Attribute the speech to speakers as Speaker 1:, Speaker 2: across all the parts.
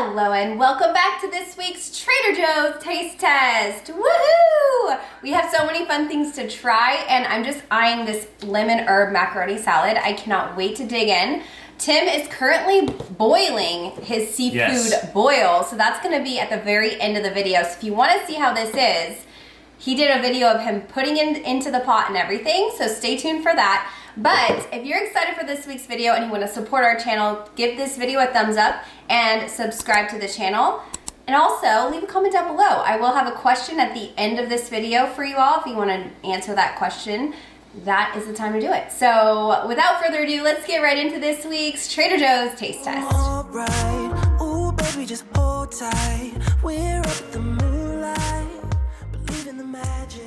Speaker 1: Hello and welcome back to this week's Trader Joe's Taste Test. Woohoo! We have so many fun things to try and I'm just eyeing this lemon herb macaroni salad. I cannot wait to dig in. Tim is currently boiling his seafood boil, so that's going to be at the very end of the video. So if you want to see how this is, he did a video of him putting it into the pot and everything, so stay tuned for that. But if you're excited for this week's video and you want to support our channel, give this video a thumbs up and subscribe to the channel. And also leave a comment down below. I will have a question at the end of this video for you all if you want to answer that question. That is the time to do it. So without further ado, let's get right into this week's Trader Joe's Taste Test.
Speaker 2: All right. Ooh, baby, just hold tight. We're up the moonlight. Believe in the magic.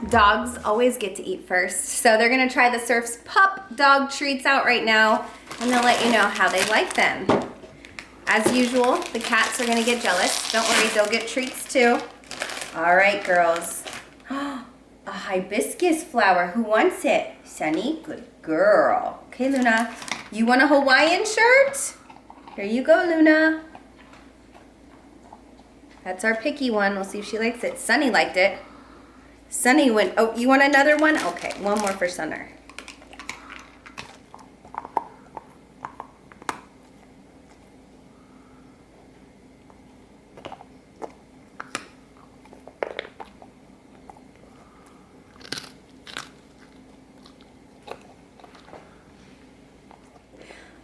Speaker 1: Dogs always get to eat first. So they're gonna try the Surf's Pup dog treats out right now, and they'll let you know how they like them. As usual, the cats are gonna get jealous. Don't worry, they'll get treats too. All right, girls. A hibiscus flower, who wants it? Sunny, good girl. Okay, Luna, you want a Hawaiian shirt? Here you go, Luna. That's our picky one. We'll see if she likes it. Sunny liked it. Sunny went, oh, you want another one? Okay, one more for Sunner.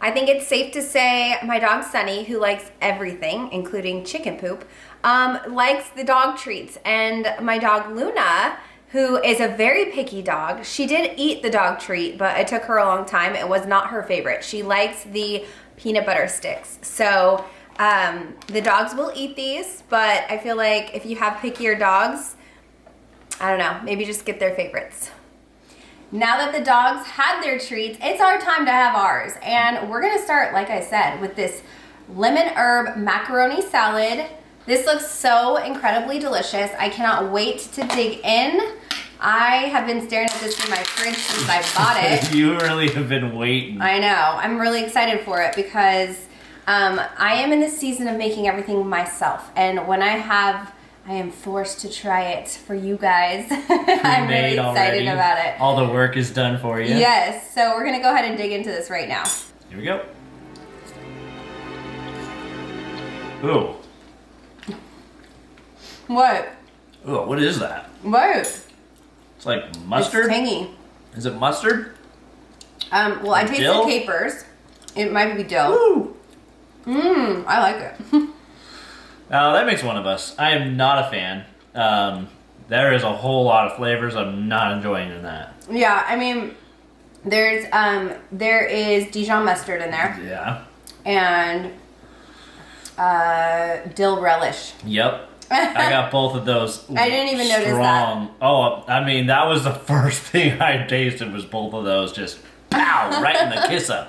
Speaker 1: I think it's safe to say my dog Sunny, who likes everything, including chicken poop, likes the dog treats. And my dog Luna, who is a very picky dog, she did eat the dog treat, but it took her a long time. It was not her favorite. She likes the peanut butter sticks. So the dogs will eat these, but I feel like if you have pickier dogs, I don't know, maybe just get their favorites. Now that the dogs had their treats, it's our time to have ours. And we're gonna start, like I said, with this lemon herb macaroni salad. This looks so incredibly delicious. I cannot wait to dig in. I have been staring at this in my fridge since I bought it.
Speaker 3: You really have been waiting.
Speaker 1: I know, I'm really excited for it because I am in the season of making everything myself. And when I am forced to try it for you guys. I'm really excited
Speaker 3: already.
Speaker 1: about it.
Speaker 3: All the work is done for you.
Speaker 1: Yes, so we're gonna go ahead and dig into this right now.
Speaker 3: Here we go. Ooh.
Speaker 1: What?
Speaker 3: Ooh, what is that?
Speaker 1: What?
Speaker 3: It's like mustard?
Speaker 1: It's tangy.
Speaker 3: Is it mustard?
Speaker 1: Well, I tasted
Speaker 3: dill?
Speaker 1: capers. It might be dill.
Speaker 3: Ooh.
Speaker 1: I like it.
Speaker 3: Now, that makes one of us. I am not a fan. There is a whole lot of flavors I'm not enjoying in that.
Speaker 1: Yeah, I mean, there is Dijon mustard in there.
Speaker 3: Yeah.
Speaker 1: And dill relish.
Speaker 3: Yep. I got both of those.
Speaker 1: I didn't even notice that.
Speaker 3: Oh, I mean, that was the first thing I tasted was both of those just pow, right in the kisser.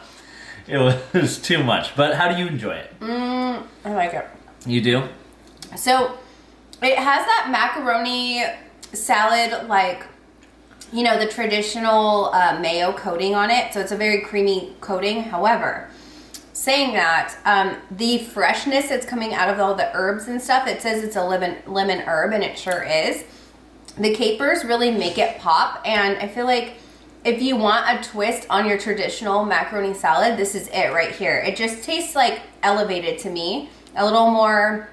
Speaker 3: It was too much. But how do you enjoy it?
Speaker 1: I like it.
Speaker 3: You do?
Speaker 1: So it has that macaroni salad, like, you know, the traditional mayo coating on it. So it's a very creamy coating. However, saying that, the freshness that's coming out of all the herbs and stuff, it says it's a lemon herb, and it sure is. The capers really make it pop, and I feel like if you want a twist on your traditional macaroni salad, this is it right here. It just tastes like elevated to me. A little more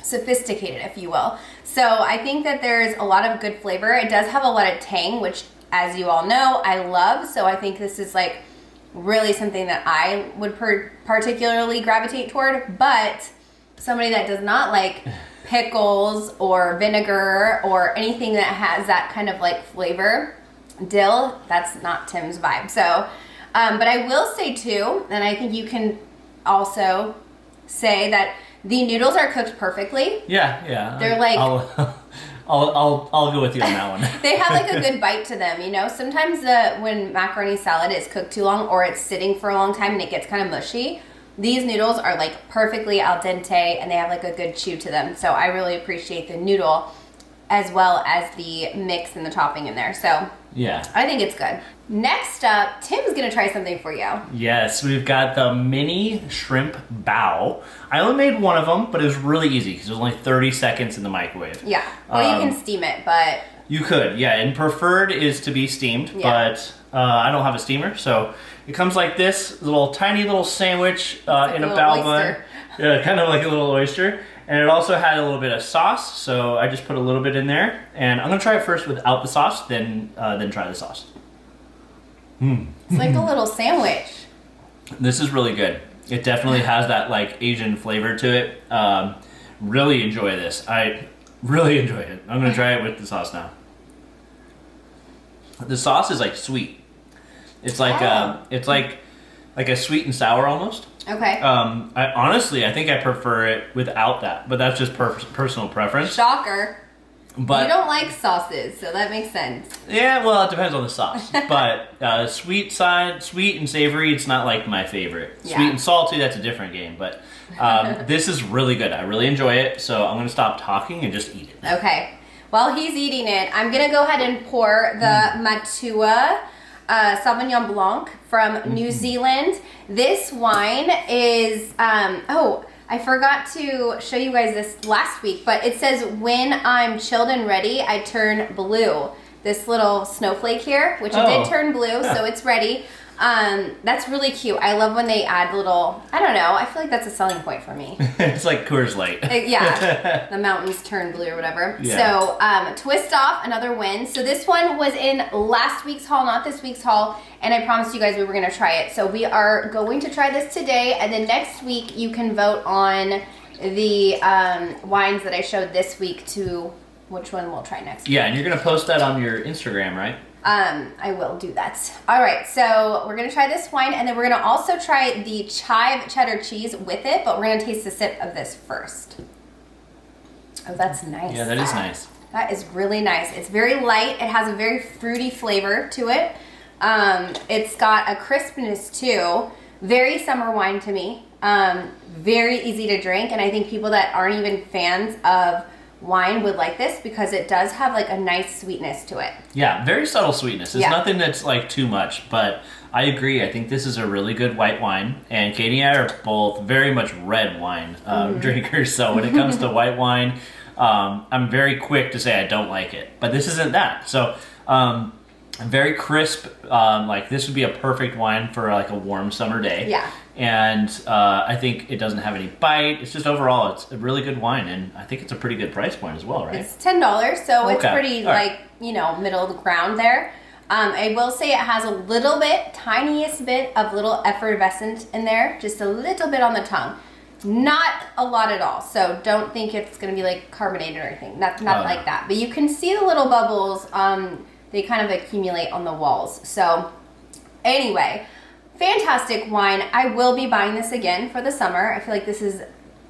Speaker 1: sophisticated, if you will. So I think that there's a lot of good flavor. It does have a lot of tang, which, as you all know, I love. So I think this is like really something that I would particularly gravitate toward. But somebody that does not like pickles or vinegar or anything that has that kind of like flavor, dill, that's not Tim's vibe. So, but I will say too, and I think you can also say that the noodles are cooked perfectly.
Speaker 3: Yeah.
Speaker 1: They're like,
Speaker 3: I'll go with you on that one.
Speaker 1: they have like a good bite to them, you know? Sometimes when macaroni salad is cooked too long or it's sitting for a long time and it gets kind of mushy, these noodles are like perfectly al dente and they have like a good chew to them. So I really appreciate the noodle as well as the mix and the topping in there. So
Speaker 3: Yeah.
Speaker 1: I think it's good. Next up, Tim's gonna try something for you.
Speaker 3: Yes, we've got the mini shrimp bao. I only made one of them, but it was really easy because it was only 30 seconds in the microwave.
Speaker 1: Yeah, or you can steam it, but...
Speaker 3: You could, yeah, and preferred is to be steamed, but I don't have a steamer, so it comes like this tiny little sandwich in a bao bun. Yeah, kind of like a little oyster. And it also had a little bit of sauce, so I just put a little bit in there. And I'm gonna try it first without the sauce, then try the sauce.
Speaker 1: It's like a little sandwich.
Speaker 3: This is really good. It definitely has that like Asian flavor to it. Really enjoy this. I really enjoy it. I'm gonna try it with the sauce now. The sauce is like sweet. It's like like a sweet and sour almost.
Speaker 1: Okay.
Speaker 3: I think I prefer it without that, but that's just personal preference.
Speaker 1: Shocker.
Speaker 3: But
Speaker 1: you don't like sauces, so that makes sense.
Speaker 3: Yeah, well, it depends on the sauce. But sweet and savory, it's not like my favorite.
Speaker 1: Yeah.
Speaker 3: Sweet and salty, that's a different game. But this is really good. I really enjoy it, so I'm going to stop talking and just eat it.
Speaker 1: Okay. While he's eating it, I'm going to go ahead and pour the Matua Sauvignon Blanc from New Zealand. This wine is, I forgot to show you guys this last week, but it says, when I'm chilled and ready, I turn blue. This little snowflake here, which it did turn blue, so it's ready. That's really cute. I love when they add little, I don't know, I feel like that's a selling point for me.
Speaker 3: It's like Coors Light.
Speaker 1: Yeah, the mountains turn blue or whatever.
Speaker 3: Yeah.
Speaker 1: So, Twist Off, another win. So this one was in last week's haul, not this week's haul, and I promised you guys we were going to try it. So we are going to try this today, and then next week you can vote on the wines that I showed this week to which one we'll try next week.
Speaker 3: Yeah, and you're going to post that on your Instagram, right?
Speaker 1: I will do that. All right, so we're gonna try this wine, and then we're gonna also try the chive cheddar cheese with it, but we're gonna taste a sip of this first. Oh, that's nice.
Speaker 3: Yeah, that is nice.
Speaker 1: That is really nice. It's very light. It has a very fruity flavor to it. It's got a crispness too. Very summer wine to me. Very easy to drink, and I think people that aren't even fans of wine would like this because it does have like a nice sweetness to it.
Speaker 3: Yeah, very subtle sweetness. It's nothing that's like too much, but I agree. I think this is a really good white wine, and Katie and I are both very much red wine drinkers, so when it comes to white wine, I'm very quick to say I don't like it, but this isn't that. So very crisp, like this would be a perfect wine for like a warm summer day.
Speaker 1: Yeah.
Speaker 3: And I think it doesn't have any bite. It's just overall, it's a really good wine, and I think it's a pretty good price point as well, right?
Speaker 1: It's $10, so it's pretty
Speaker 3: All
Speaker 1: like, you know, middle of the ground there. I will say it has a little bit, tiniest bit of little effervescent in there, just a little bit on the tongue. Not a lot at all, so don't think it's going to be like carbonated or anything. Not like that. But you can see the little bubbles. They kind of accumulate on the walls. So anyway, fantastic wine. I will be buying this again for the summer. I feel like this is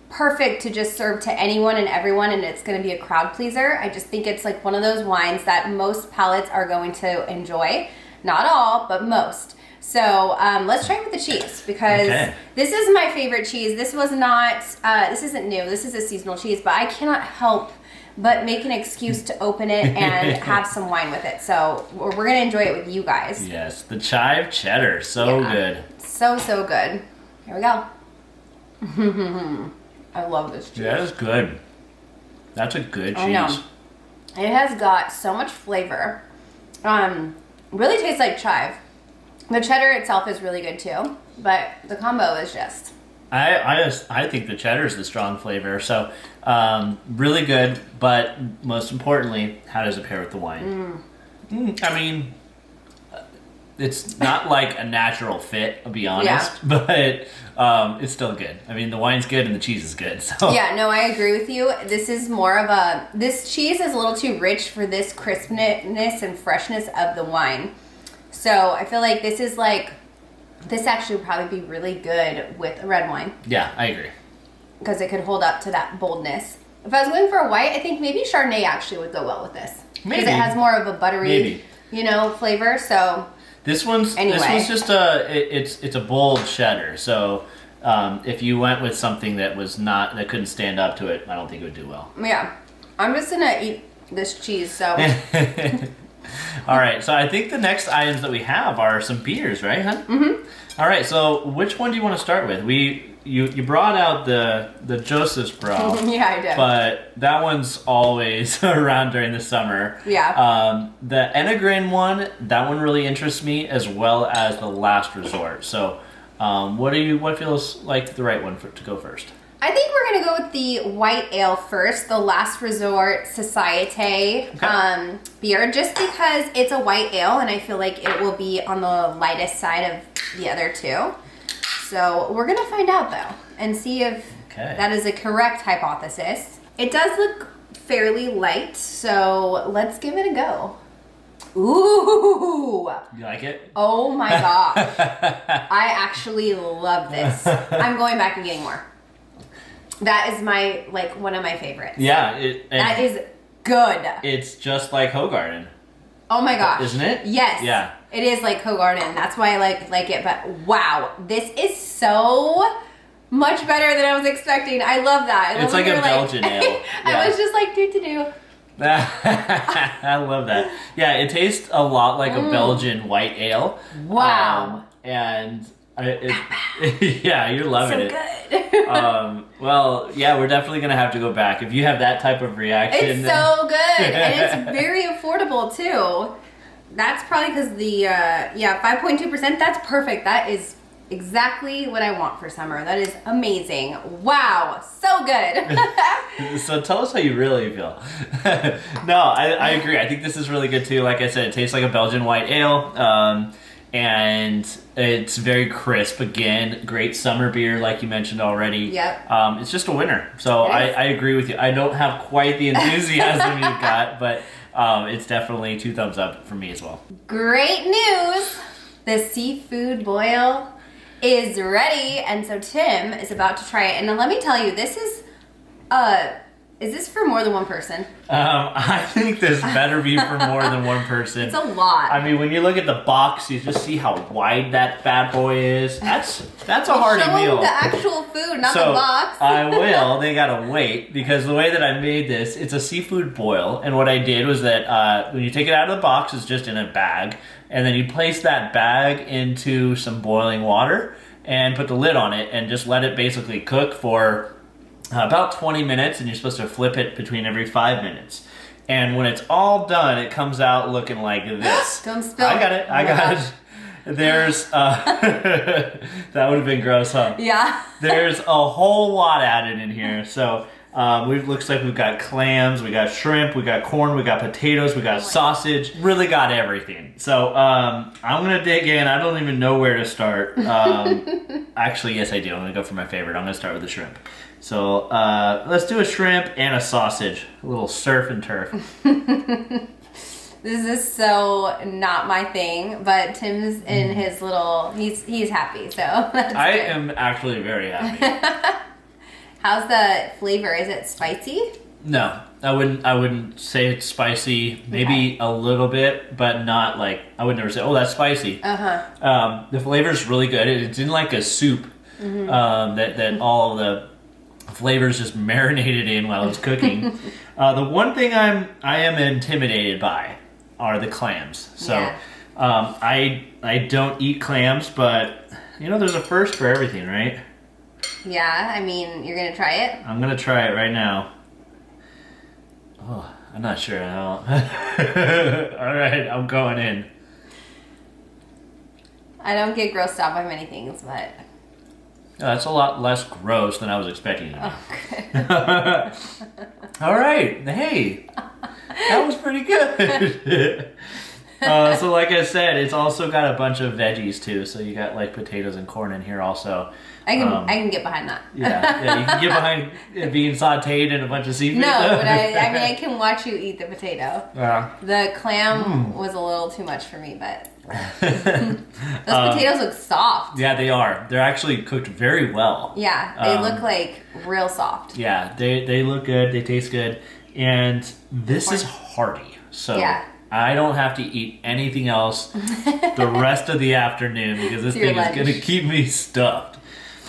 Speaker 1: perfect to just serve to anyone and everyone, and it's going to be a crowd pleaser. I just think it's like one of those wines that most palates are going to enjoy. Not all, but most. So let's try it with the cheese, because this is my favorite cheese. This was not, this isn't new. This is a seasonal cheese, but I cannot help but make an excuse to open it and have some wine with it. So we're going to enjoy it with you guys.
Speaker 3: Yes, the chive cheddar. So good.
Speaker 1: So good. Here we go. I love this cheese.
Speaker 3: Yeah, that's good. That's a good cheese.
Speaker 1: I know. It has got so much flavor. Really tastes like chive. The cheddar itself is really good too, but the combo is just...
Speaker 3: I think the cheddar is the strong flavor, so really good, but most importantly, how does it pair with the wine? I mean, it's not like a natural fit, I'll be honest, but it's still good. I mean, the wine's good and the cheese is good. So
Speaker 1: yeah, no, I agree with you. This is more of a... This cheese is a little too rich for this crispness and freshness of the wine. So I feel like this is like... This actually would probably be really good with a red wine.
Speaker 3: Yeah, I agree.
Speaker 1: Because it could hold up to that boldness. If I was going for a white, I think maybe Chardonnay actually would go well with this.
Speaker 3: Maybe.
Speaker 1: Because it has more of a buttery, you know, flavor. So
Speaker 3: this one's just it's a bold cheddar. So if you went with something that couldn't stand up to it, I don't think it would do well.
Speaker 1: Yeah, I'm just gonna eat this cheese. So
Speaker 3: All right, so I think the next items that we have are some beers, right, hon? Mm-hmm. All right, so which one do you want to start with? You brought out the Joseph's Brow.
Speaker 1: Yeah, I did.
Speaker 3: But that one's always around during the summer.
Speaker 1: Yeah.
Speaker 3: The Enegrin one, that one really interests me, as well as the Last Resort. So, what feels like the right one to go first?
Speaker 1: I think we're gonna go with the white ale first, the Last Resort Societe beer, just because it's a white ale and I feel like it will be on the lightest side of the other two. So we're gonna find out though and see if that is a correct hypothesis. It does look fairly light, so let's give it a go. Ooh!
Speaker 3: You like it?
Speaker 1: Oh my gosh. I actually love this. I'm going back and getting more. That is one of my favorites.
Speaker 3: Yeah.
Speaker 1: That is good.
Speaker 3: It's just like Hoegaarden.
Speaker 1: Oh my gosh.
Speaker 3: Isn't it?
Speaker 1: Yes.
Speaker 3: Yeah.
Speaker 1: It is like Hoegaarden. That's why I like it. But wow, this is so much better than I was expecting. I love that.
Speaker 3: It's like a Belgian ale.
Speaker 1: I was just like, do.
Speaker 3: I love that. Yeah, it tastes a lot like a Belgian white ale.
Speaker 1: Wow.
Speaker 3: And yeah, you're loving it.
Speaker 1: So good.
Speaker 3: Well, yeah, we're definitely gonna have to go back if you have that type of reaction.
Speaker 1: It's so good, and it's very affordable too. That's probably because the 5.2%. That's perfect. That is exactly what I want for summer. That is amazing. Wow, so good.
Speaker 3: So tell us how you really feel. No, I agree. I think this is really good too. Like I said, it tastes like a Belgian white ale. And it's very crisp. Again, great summer beer, like you mentioned already.
Speaker 1: Yep.
Speaker 3: It's just a winner. So I agree with you. I don't have quite the enthusiasm you've got, but it's definitely 2 thumbs up for me as well.
Speaker 1: Great news! The seafood boil is ready, and so Tim is about to try it. And now let me tell you, this is this for more than one person?
Speaker 3: I think this better be for more than one person.
Speaker 1: It's a lot.
Speaker 3: I mean, when you look at the box, you just see how wide that bad boy is. That's a hearty
Speaker 1: Show
Speaker 3: meal.
Speaker 1: them the actual food, not
Speaker 3: So,
Speaker 1: the box.
Speaker 3: I will. They gotta wait, because the way that I made this, it's a seafood boil, and what I did was that when you take it out of the box, it's just in a bag, and then you place that bag into some boiling water and put the lid on it and just let it basically cook for about 20 minutes, and you're supposed to flip it between every 5 minutes. And when it's all done, it comes out looking like this.
Speaker 1: Don't spill.
Speaker 3: I got it. I got it. There's that would have been gross, huh?
Speaker 1: Yeah.
Speaker 3: There's a whole lot added in here. So looks like we've got clams, we got shrimp, we got corn, we got potatoes, we got sausage. Really got everything. So I'm gonna dig in. I don't even know where to start. Actually, yes, I do. I'm gonna go for my favorite. I'm gonna start with the shrimp. So let's do a shrimp and a sausage. A little surf and turf.
Speaker 1: This is so not my thing, but Tim's in his little, he's happy, so that's
Speaker 3: I
Speaker 1: good.
Speaker 3: am actually very happy.
Speaker 1: How's the flavor? Is it spicy?
Speaker 3: No, I wouldn't say it's spicy. Maybe a little bit, but not like, I would never say, oh, that's spicy. The flavor's really good. It's in like a soup that all the flavors just marinated in while it's cooking. The one thing I am intimidated by are the clams. So I don't eat clams, but there's a first for everything, right?
Speaker 1: Yeah, I mean, you're gonna try it?
Speaker 3: I'm gonna try it right now. Oh, I'm not sure how. All right, I'm going in.
Speaker 1: I don't get grossed out by many things, but...
Speaker 3: That's a lot less gross than I was expecting it to be.
Speaker 1: Okay.
Speaker 3: All right, hey, that was pretty good. So like I said, it's also got a bunch of veggies too. So you got like potatoes and corn in here also.
Speaker 1: I can get behind that.
Speaker 3: Yeah, you can get behind it being sauteed in a bunch of seafood.
Speaker 1: No, but I can watch you eat the potato.
Speaker 3: Yeah.
Speaker 1: The clam was a little too much for me, but those potatoes look soft.
Speaker 3: Yeah, they are. They're actually cooked very well.
Speaker 1: Yeah, they look like real soft.
Speaker 3: Yeah, they look good. They taste good, and this is hearty. So
Speaker 1: yeah.
Speaker 3: I don't have to eat anything else the rest of the afternoon because this thing is going to keep me stuffed.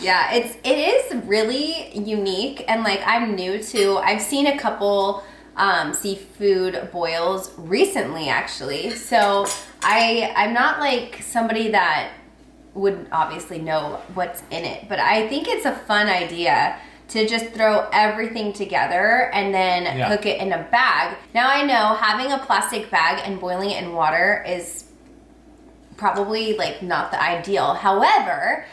Speaker 1: Yeah, it is really unique, and like I'm new to. I've seen a couple seafood boils recently, actually. So I'm not like somebody that would obviously know what's in it, but I think it's a fun idea to just throw everything together and then cook it in a bag. Now I know having a plastic bag and boiling it in water is probably like not the ideal. However,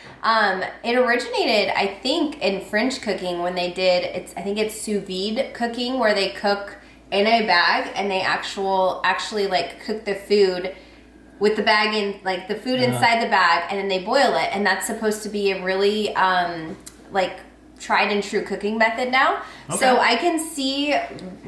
Speaker 1: it originated, I think, in French cooking when they did, I think it's sous vide cooking, where they cook in a bag and they actually like cook the food with the bag in, like the food inside the bag, and then they boil it. And that's supposed to be a really like tried and true cooking method now. Okay. So I can see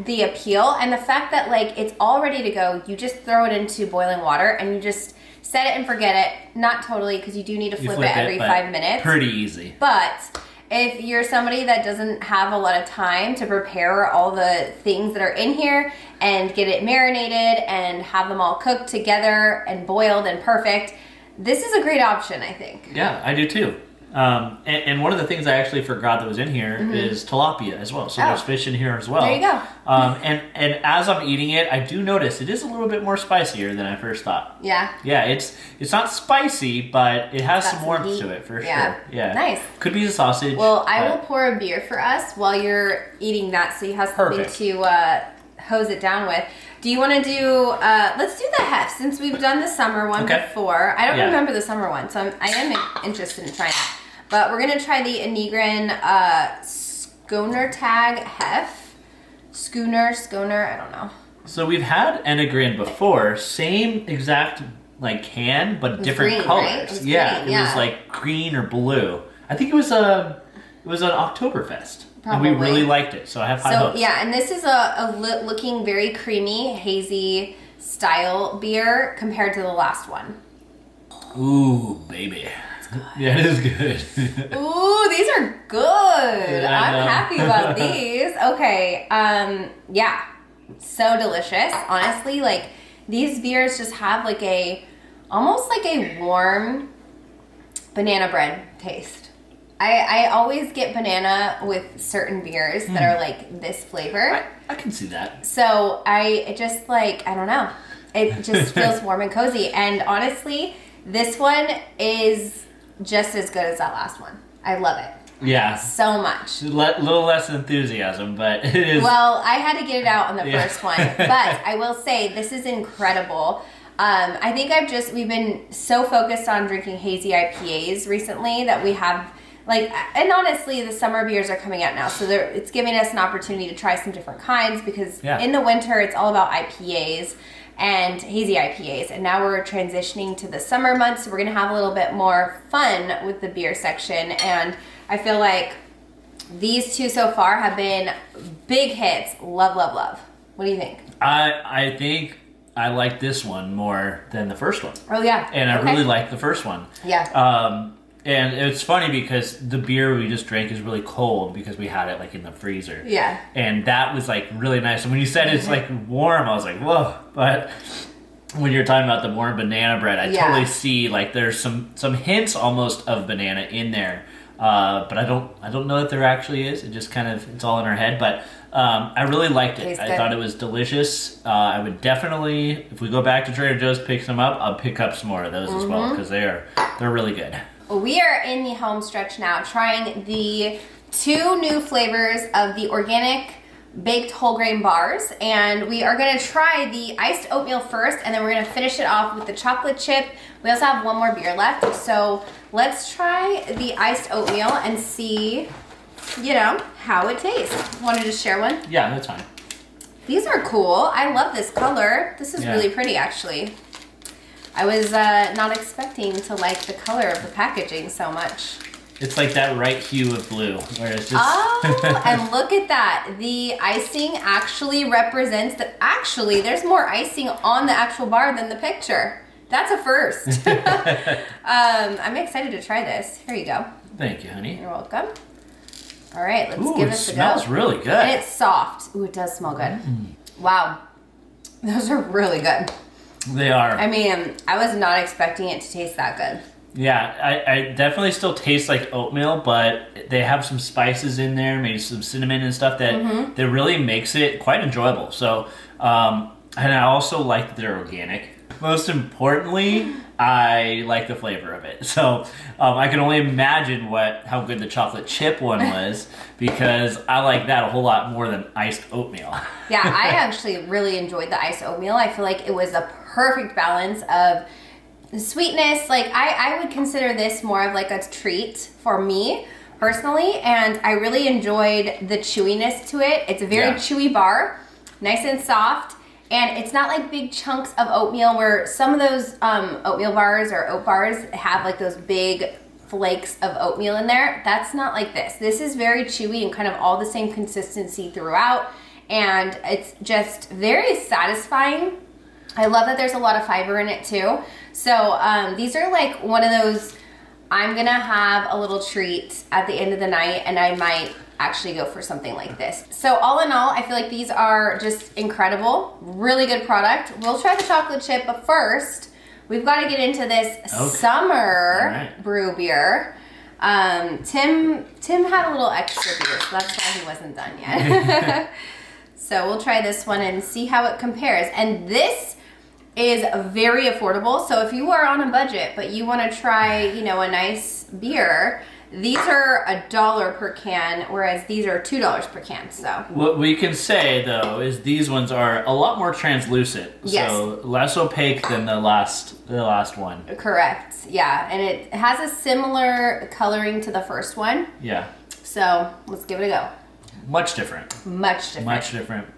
Speaker 1: the appeal, and the fact that like it's all ready to go. You just throw it into boiling water and you just set it and forget it. Not totally, because you do need to flip it every 5 minutes.
Speaker 3: Pretty easy.
Speaker 1: But if you're somebody that doesn't have a lot of time to prepare all the things that are in here and get it marinated and have them all cooked together and boiled and perfect, this is a great option, I think.
Speaker 3: Yeah, I do too. And one of the things I actually forgot that was in here is tilapia as well. So there's fish in here as well.
Speaker 1: There you go.
Speaker 3: And as I'm eating it, I do notice it is a little bit more spicier than I first thought.
Speaker 1: Yeah.
Speaker 3: Yeah, it's not spicy, but it has some warmth to it for sure. Yeah.
Speaker 1: Nice.
Speaker 3: Could be the sausage.
Speaker 1: Well, I will pour a beer for us while you're eating that, so you have something to hose it down with. Do you want to do, let's do the Hef, since we've done the summer one before. I don't remember the summer one, so I am interested in trying that. But we're going to try the Enegren Schooner Tag Hef. Schooner, I don't know.
Speaker 3: So we've had Enegren before, same exact like can, but different
Speaker 1: green,
Speaker 3: colors.
Speaker 1: Right? It was
Speaker 3: it
Speaker 1: green,
Speaker 3: was like green or blue. I think it was an Oktoberfest.
Speaker 1: Probably.
Speaker 3: And we really liked it, so I have high hopes.
Speaker 1: Yeah, and this is looking very creamy, hazy style beer compared to the last one.
Speaker 3: Ooh, baby. Yeah, it is good.
Speaker 1: Ooh, these are good.
Speaker 3: Yeah,
Speaker 1: I'm happy about these. Okay, yeah, so delicious. Honestly, like these beers just have like almost like a warm banana bread taste. I always get banana with certain beers that are like this flavor.
Speaker 3: I can see that.
Speaker 1: So I just like, I don't know. It just feels warm and cozy. And honestly, this one is just as good as that last one. I love it.
Speaker 3: Yeah.
Speaker 1: So much.
Speaker 3: Little less enthusiasm, but it is.
Speaker 1: Well, I had to get it out on the first one. But I will say, this is incredible. I think we've been so focused on drinking hazy IPAs recently that we have, like, and honestly, the summer beers are coming out now. So it's giving us an opportunity to try some different kinds, because in the winter, it's all about IPAs and hazy IPAs. And now we're transitioning to the summer months, so we're going to have a little bit more fun with the beer section. And I feel like these two so far have been big hits. Love, love, love. What do you think?
Speaker 3: I think I like this one more than the first one.
Speaker 1: Oh, yeah.
Speaker 3: And I really like the first one.
Speaker 1: Yeah.
Speaker 3: And it's funny because the beer we just drank is really cold because we had it like in the freezer.
Speaker 1: Yeah.
Speaker 3: And that was like really nice. And when you said it's like warm, I was like, whoa. But when you're talking about the warm banana bread, I totally see like there's some hints almost of banana in there. But I don't know that there actually is. It just kind of, it's all in our head. But I really liked it. I thought it was delicious. I would definitely, if we go back to Trader Joe's, pick some up. I'll pick up some more of those as well, because they're really good.
Speaker 1: We are in the home stretch now, trying the 2 new flavors of the organic baked whole grain bars, and we are going to try the iced oatmeal first, and then we're going to finish it off with the chocolate chip. We also have one more beer left, so let's try the iced oatmeal and see, how it tastes. Want to just share one?
Speaker 3: Yeah, that's fine.
Speaker 1: These are cool. I love this color. This is really pretty, actually. I was not expecting to like the color of the packaging so much.
Speaker 3: It's like that right hue of blue, where it's just...
Speaker 1: Oh, and look at that. The icing actually represents that actually there's more icing on the actual bar than the picture. That's a first. I'm excited to try this. Here you go.
Speaker 3: Thank you, honey.
Speaker 1: You're welcome. All right, let's give this a go.
Speaker 3: It smells really good.
Speaker 1: And it's soft. Ooh, it does smell good. Wow. Those are really good.
Speaker 3: They are.
Speaker 1: I mean, I was not expecting it to taste that good.
Speaker 3: Yeah, I definitely still taste like oatmeal, but they have some spices in there, maybe some cinnamon and stuff that really makes it quite enjoyable. So, and I also like that they're organic. Most importantly, I like the flavor of it. So I can only imagine how good the chocolate chip one was because I like that a whole lot more than iced oatmeal.
Speaker 1: Yeah, I actually really enjoyed the iced oatmeal. I feel like it was a perfect balance of sweetness. Like I would consider this more of like a treat for me personally, and I really enjoyed the chewiness to it. It's a very chewy bar, nice and soft, and it's not like big chunks of oatmeal where some of those oatmeal bars or oat bars have like those big flakes of oatmeal in there. That's not like this. This is very chewy and kind of all the same consistency throughout, and it's just very satisfying. I love that there's a lot of fiber in it too. So these are like one of those, I'm gonna have a little treat at the end of the night and I might actually go for something like this. So all in all, I feel like these are just incredible, really good product. We'll try the chocolate chip, but first we've got to get into this summer brew beer. Tim had a little extra beer, so that's why he wasn't done yet. So we'll try this one and see how it compares. And this is very affordable. So if you are on a budget, but you want to try, a nice beer, these are $1 per can, whereas these are $2 per can. So
Speaker 3: what we can say though is these ones are a lot more translucent.
Speaker 1: Yes.
Speaker 3: So less opaque than the last one.
Speaker 1: Correct. Yeah, and it has a similar coloring to the first one.
Speaker 3: Yeah.
Speaker 1: So let's give it a go.
Speaker 3: Much different.
Speaker 1: Much different.
Speaker 3: Much different.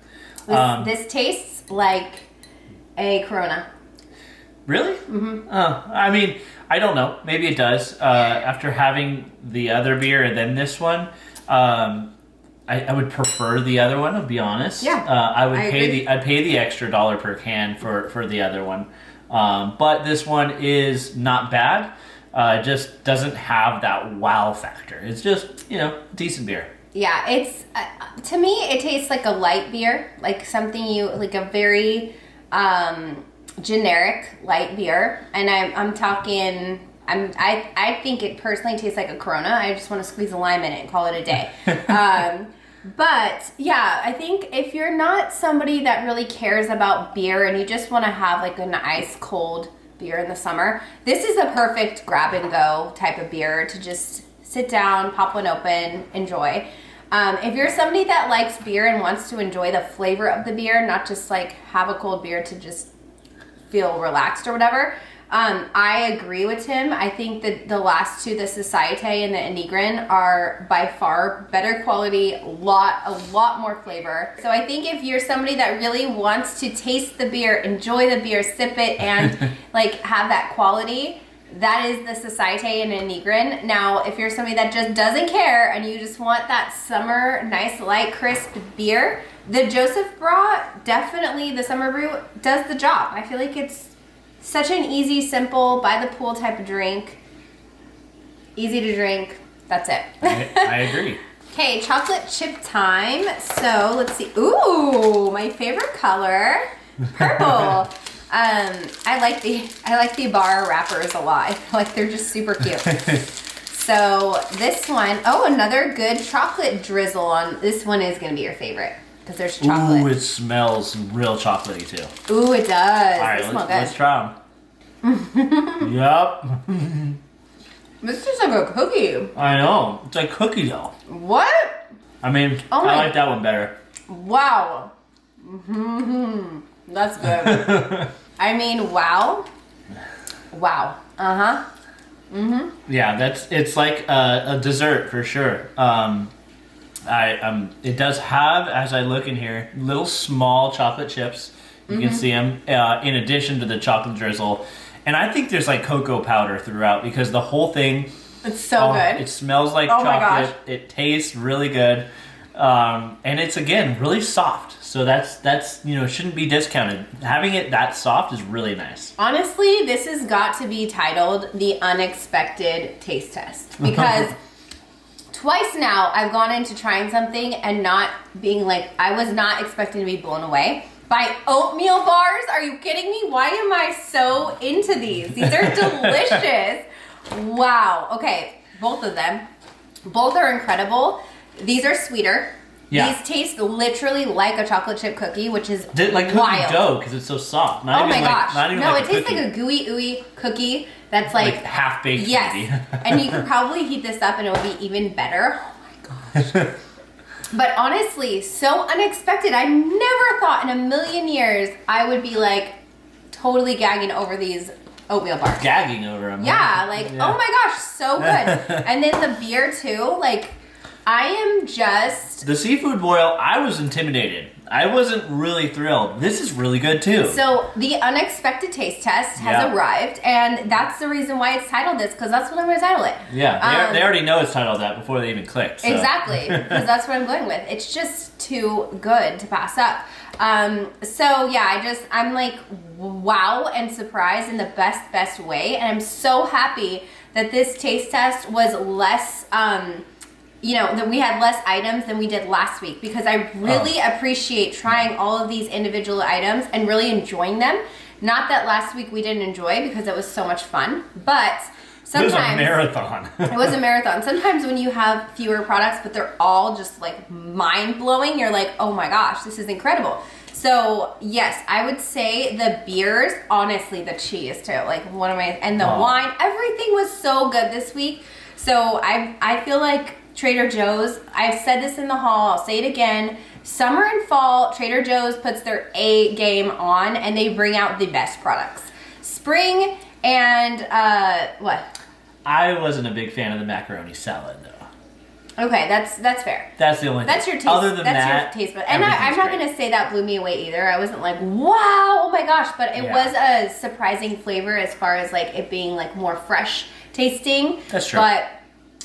Speaker 1: This tastes like a Corona.
Speaker 3: Really? Mm-hmm. I mean, I don't know. Maybe it does. After having the other beer and then this one, I would prefer the other one. I'll be honest.
Speaker 1: Yeah.
Speaker 3: I'd pay the extra $1 per can for the other one. But this one is not bad. Just doesn't have that wow factor. It's just decent beer.
Speaker 1: Yeah, it's to me it tastes like a light beer, like something like a very generic light beer, and I'm talking. I think it personally tastes like a Corona. I just want to squeeze a lime in it and call it a day. But yeah, I think if you're not somebody that really cares about beer and you just want to have like an ice cold beer in the summer, this is a perfect grab and go type of beer to just sit down, pop one open, enjoy. If you're somebody that likes beer and wants to enjoy the flavor of the beer, not just like have a cold beer to just feel relaxed or whatever, I agree with him. I think that the last two, the Societe and the Inigrin, are by far better quality, a lot more flavor. So I think if you're somebody that really wants to taste the beer, enjoy the beer, sip it, and like have that quality, that is the Societe and Inigrin. Now, if you're somebody that just doesn't care and you just want that summer, nice, light, crisp beer, the Joseph Bra, definitely the summer brew, does the job. I feel like it's such an easy, simple, by the pool type of drink. Easy to drink. That's it.
Speaker 3: I agree.
Speaker 1: Okay, chocolate chip time. So let's see. Ooh, my favorite color, purple. I like the bar wrappers a lot. I feel like they're just super cute. So this one, another good chocolate drizzle on. This one is gonna be your favorite because there's chocolate.
Speaker 3: Ooh, it smells real chocolatey too.
Speaker 1: Ooh, it does.
Speaker 3: All right, let's try them. Yup.
Speaker 1: This tastes like a cookie.
Speaker 3: I know. It's like cookie dough.
Speaker 1: What?
Speaker 3: I mean, I like that one better.
Speaker 1: Wow. Mm-hmm. That's good. I mean, wow. Wow. Uh-huh. Mm-hmm.
Speaker 3: Yeah, it's like a dessert for sure. It does have, as I look in here, little small chocolate chips. You can see them in addition to the chocolate drizzle. And I think there's like cocoa powder throughout because the whole thing,
Speaker 1: it's so good.
Speaker 3: It smells like
Speaker 1: my
Speaker 3: chocolate.
Speaker 1: gosh.
Speaker 3: It tastes really good. And it's again really soft. So that's shouldn't be discounted. Having it that soft is really nice.
Speaker 1: Honestly, this has got to be titled the unexpected taste test because twice now I've gone into trying something and not being like, I was not expecting to be blown away by oatmeal bars. Are you kidding me? Why am I so into these? These are delicious. Wow. Okay, both of them. Both are incredible. These are sweeter.
Speaker 3: Yeah.
Speaker 1: These taste literally like a chocolate chip cookie, which is
Speaker 3: Like cookie
Speaker 1: wild.
Speaker 3: dough because it's so soft. Not
Speaker 1: Oh
Speaker 3: even
Speaker 1: my gosh.
Speaker 3: Not even
Speaker 1: No,
Speaker 3: like
Speaker 1: it tastes
Speaker 3: cookie.
Speaker 1: like a gooey, ooey cookie that's like
Speaker 3: half baked.
Speaker 1: yes.
Speaker 3: Cookie.
Speaker 1: And you could probably heat this up and it would be even better. Oh my gosh. But honestly, so unexpected. I never thought in a million years I would be like totally gagging over these oatmeal bars.
Speaker 3: Gagging over them.
Speaker 1: Yeah, like,
Speaker 3: Yeah.
Speaker 1: oh my gosh, so good. And then the beer too, like, I am just...
Speaker 3: The seafood boil, I was intimidated. I wasn't really thrilled. This is really good too.
Speaker 1: So the unexpected taste test has arrived, and that's the reason why it's titled this, because that's what I'm going to title it.
Speaker 3: Yeah, they already know it's titled that before they even clicked. So.
Speaker 1: Exactly, because that's what I'm going with. It's just too good to pass up. So yeah, I'm like, wow, and surprised in the best way, and I'm so happy that this taste test was less, that we had less items than we did last week, because I really appreciate trying all of these individual items and really enjoying them. Not that last week we didn't enjoy because it was so much fun, but sometimes...
Speaker 3: It was a marathon.
Speaker 1: It was a marathon. Sometimes when you have fewer products, but they're all just like mind-blowing, you're like, oh my gosh, this is incredible. So yes, I would say the beers, honestly, the cheese too, like and the wine, everything was so good this week. So I feel like Trader Joe's, I've said this in the haul, I'll say it again, summer and fall, Trader Joe's puts their A game on and they bring out the best products. Spring and what?
Speaker 3: I wasn't a big fan of the macaroni salad though.
Speaker 1: Okay, that's fair.
Speaker 3: That's the only
Speaker 1: That's
Speaker 3: thing.
Speaker 1: your taste.
Speaker 3: Other than
Speaker 1: that's
Speaker 3: that,
Speaker 1: your taste bud. And I'm not
Speaker 3: great.
Speaker 1: going to say that blew me away either. I wasn't like, wow, oh my gosh, but it was a surprising flavor as far as like it being like more fresh tasting.
Speaker 3: That's true.
Speaker 1: But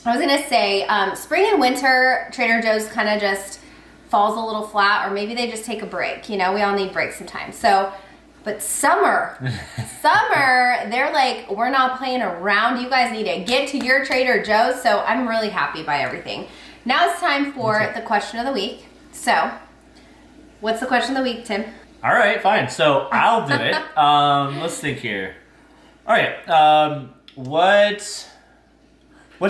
Speaker 1: I was going to say spring and winter, Trader Joe's kind of just falls a little flat, or maybe they just take a break. You know, we all need breaks sometimes. So, but summer, they're like, we're not playing around. You guys need to get to your Trader Joe's. So I'm really happy by everything. Now it's time for the question of the week. So, what's the question of the week, Tim?
Speaker 3: All right, fine. So I'll do it. Let's think here. All right. What's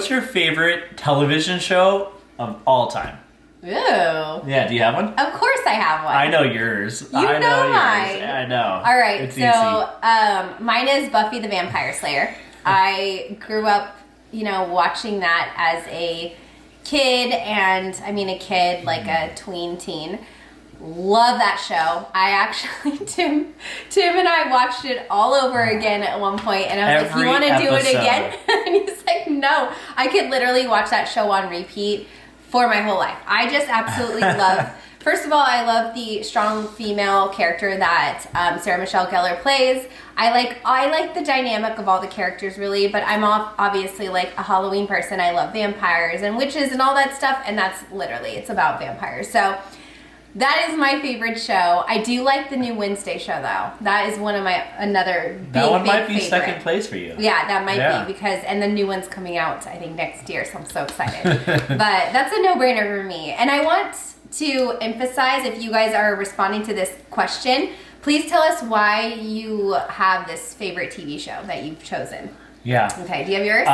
Speaker 3: your favorite television show of all time?
Speaker 1: Ooh.
Speaker 3: Yeah, do you have one?
Speaker 1: Of course I have one.
Speaker 3: I know yours.
Speaker 1: You know mine.
Speaker 3: I know.
Speaker 1: All right,
Speaker 3: it's
Speaker 1: so mine is Buffy the Vampire Slayer. I grew up, watching that as a kid, like a tween teen. Love that show. I actually, Tim and I watched it all over again at one point, and I was like, you want to do it again? And he's like, no. I could literally watch that show on repeat for my whole life. I just absolutely love, first of all, I love the strong female character that Sarah Michelle Gellar plays. I like the dynamic of all the characters really, but I'm obviously like a Halloween person. I love vampires and witches and all that stuff, and that's literally, it's about vampires. So that is my favorite show. I do like the new Wednesday show though. That is one of another big,
Speaker 3: that one might be
Speaker 1: favorite.
Speaker 3: second place for you.
Speaker 1: Yeah, that might be because, and the new one's coming out I think next year, so I'm so excited. But that's a no-brainer for me. And I want to emphasize, if you guys are responding to this question, please tell us why you have this favorite TV show that you've chosen.
Speaker 3: Yeah.
Speaker 1: Okay, do you have yours?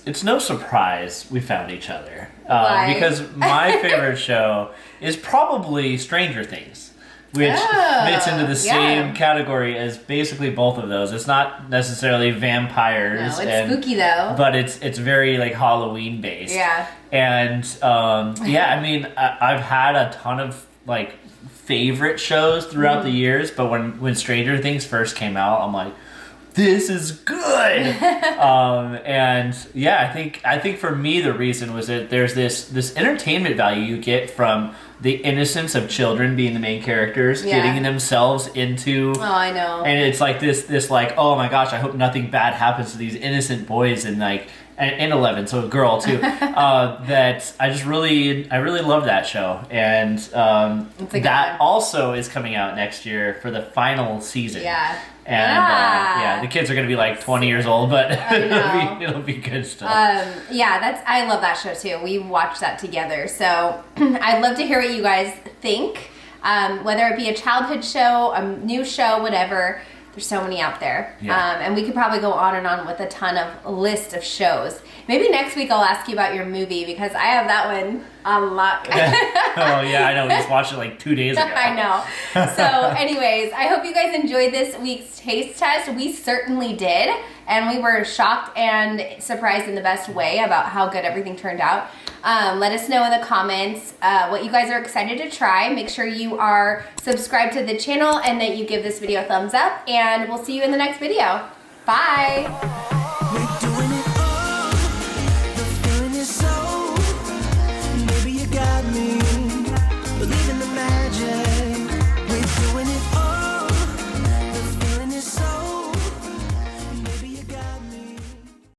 Speaker 3: It's no surprise we found each other.
Speaker 1: Why?
Speaker 3: Because my favorite show is probably Stranger Things, which fits into the same category as basically both of those. It's not necessarily vampires.
Speaker 1: No, it's spooky though.
Speaker 3: But it's very like Halloween based.
Speaker 1: Yeah.
Speaker 3: And I've had a ton of like favorite shows throughout the years, but when Stranger Things first came out, I'm like, this is good. I think for me the reason was that there's this entertainment value you get from the innocence of children being the main characters, getting themselves into. Oh,
Speaker 1: I know.
Speaker 3: And it's like this like, oh my gosh, I hope nothing bad happens to these innocent boys and 11, so a girl too. That I really love that show, and that also is coming out next year for the final season. Yeah. And the kids are going to be like 20 years old, but it'll be good stuff.
Speaker 1: I love that show too. We watched that together. So I'd love to hear what you guys think, whether it be a childhood show, a new show, whatever. There's so many out there.
Speaker 3: Yeah.
Speaker 1: And we could probably go on and on with a ton of list of shows. Maybe next week I'll ask you about your movie because I have that one on lock.
Speaker 3: Oh yeah, I know. We just watched it like 2 days ago.
Speaker 1: I know. So anyways, I hope you guys enjoyed this week's taste test. We certainly did. And we were shocked and surprised in the best way about how good everything turned out. Let us know in the comments what you guys are excited to try. Make sure you are subscribed to the channel and that you give this video a thumbs up. And we'll see you in the next video. Bye.